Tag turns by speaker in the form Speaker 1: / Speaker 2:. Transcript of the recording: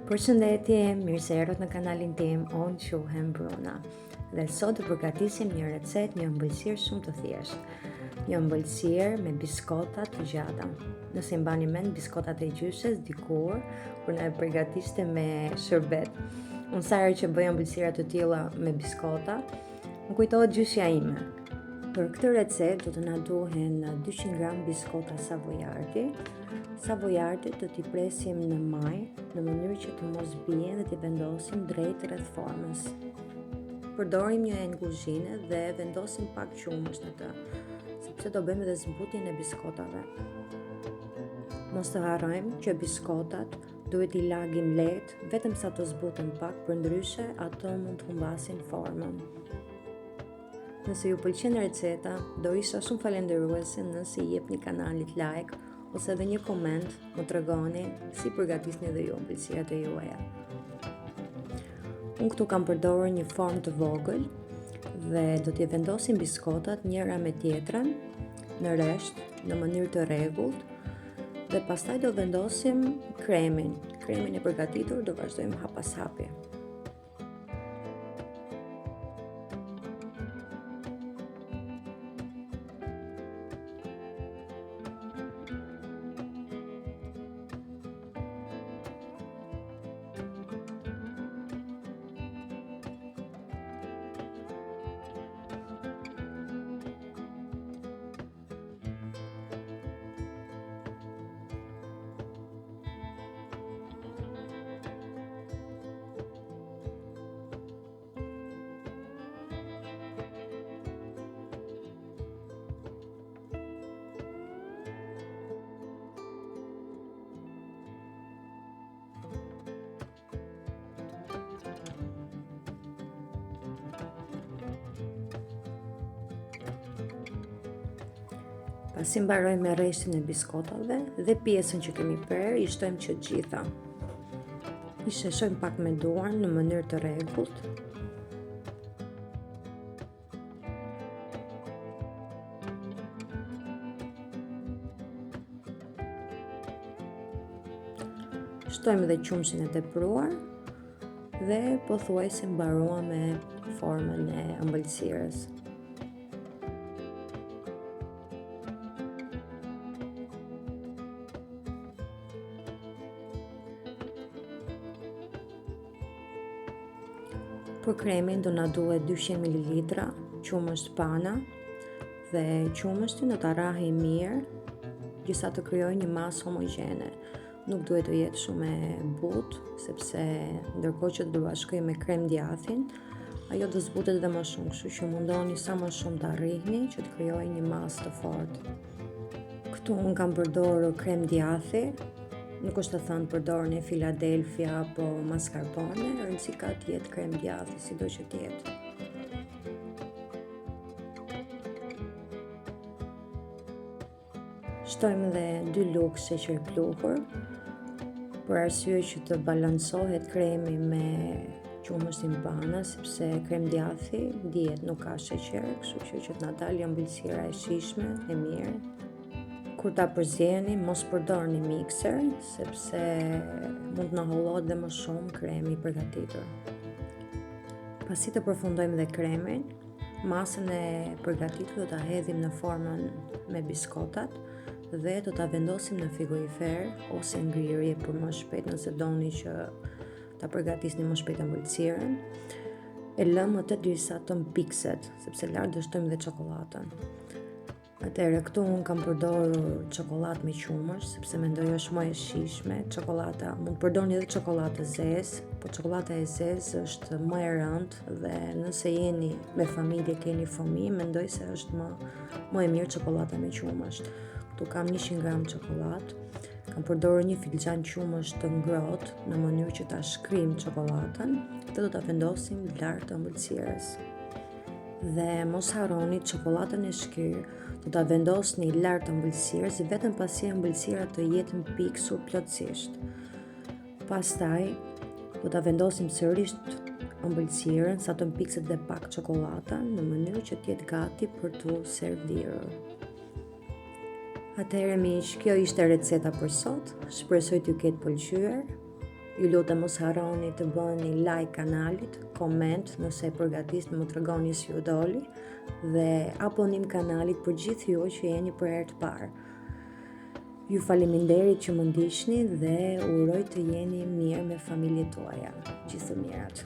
Speaker 1: Përshëndetje, mirë se erdhët në kanalin tim, unë quhem Bruna. Dhe sot të përgatisim një recet, një ëmbëlsirë shumë të thjeshtë. Një ëmbëlsirë me biskota të gjata. Nëse mbani mend biskotat e gjyshes dikur, kur na e përgatiste me shërbet. Unë sa herë që bëj ëmbëlsira të tilla me biskota, më kujtohet gjyshja ime. Për këtë recet do të na duhen 200 gram biskota savoiardi. Savoiardit do t'i presim në maj në mënyrë që të mos bien dhe t'i vendosim drejt rreth formës. Përdorim një enë kuzhine dhe vendosim pak qumësht në të, sepse do bëjmë edhe zbutjen e biskotave. Mos të harrojmë që biskotat duhet i lagim lehtë, vetëm sa të zbuten pak, përndryshe ato mund të humbasin formën. Nëse ju pëlqen receta, do isha shumë falendëruese nëse i jepni kanalit like ose edhe një koment më tregoni si përgatisni dhe ju ëmbëlsirat e juaja. Unë këtu kam përdorur një formë të vogël dhe do t'i vendosim biskotat njëra me tjetrën në rresht në mënyrë të rregullt dhe pastaj do vendosim kremin. Kremin e përgatitur do vazhdojmë hap pas hapi. Pasi mbarojmë me rreshtin e biskotave dhe pjesën që kemi prerë, i shtojmë që gjitha. I sheshojmë pak me duar në mënyrë të rregullt. Shtojmë edhe qumshin e tepruar dhe pothuajse mbaruam me formën e ëmbëlsirës. Për kremin do na duhet 200 ml qumësht pana dhe qumështin do ta rrahi mirë derisa të krijojë një masë homogjene. Nuk duhet të jetë shumë e butë, sepse ndërkohë që do bashkoj me krem djathin, ajo do zbutet edhe më shumë, kështu që mundoni sa më shumë ta rrihni që të krijojë një masë të fortë. Këtu unë kam përdorur krem djathi. Nuk është të thënë përdorni Philadelphia apo mascarpone, rëndësi ka të jetë krem djathi, sido që të jetë. Shtojmë edhe 2 lugë sheqer pluhur, për arsye që të balancohet kremi me qumështin pana, sepse krem djathi dihet nuk ka sheqer, kështu që të na dalë ëmbëlsira e shijshme, e mirë. Kur ta përzjeni, mos përdorni mikser, sepse mund të na hollohet dhe më shumë kremi i përgatitur. Pasi të përfundojmë dhe kremin, masën e përgatitur do ta hedhim në formën me biskotat dhe do ta vendosim në frigorifer ose ngrirje për më shpejt nëse doni që ta përgatisni më shpejt ëmbëlsirën. E lëmë atë derisa të mpikset, sepse lart do shtojmë dhe çokoladën. Atëherë këtu unë kam përdorur çokoladë me qumësht, sepse mendoj është më e shijshme. Çokolada mund të përdorni edhe çokoladë zezë, po çokolada e zezë është më e rëndë dhe nëse jeni me familje, keni fëmijë, mendoj se është më e mirë çokolada me qumësht. Këtu kam 100 gram çokoladë. Kam përdorur një filxhan qumësht të ngrohtë në mënyrë që ta shkrim çokoladën dhe do ta vendosim lart ëmbëlsirës. Dhe mos harroni çokoladën e shkrirë do ta vendosni lart ëmbëlsirës vetëm pasi ëmbëlsira të jetë mpiksur plotësisht. Pastaj do ta vendosim sërish ëmbëlsirën sa të mpikset dhe pak çokolada në mënyrë që të jetë gati për t'u serviruar. Atëherë miq, kjo ishte receta për sot. Shpresoj t'ju ketë pëlqyer. Ju lutem mos harroni të bëni like kanalit, koment nëse e përgatisni më tregoni si ju doli dhe abonim kanalit për gjithë ju që jeni për herë të parë. Ju faleminderit që më ndiqni dhe uroj të jeni mirë me familjet tuaja. Gjithë të mirat.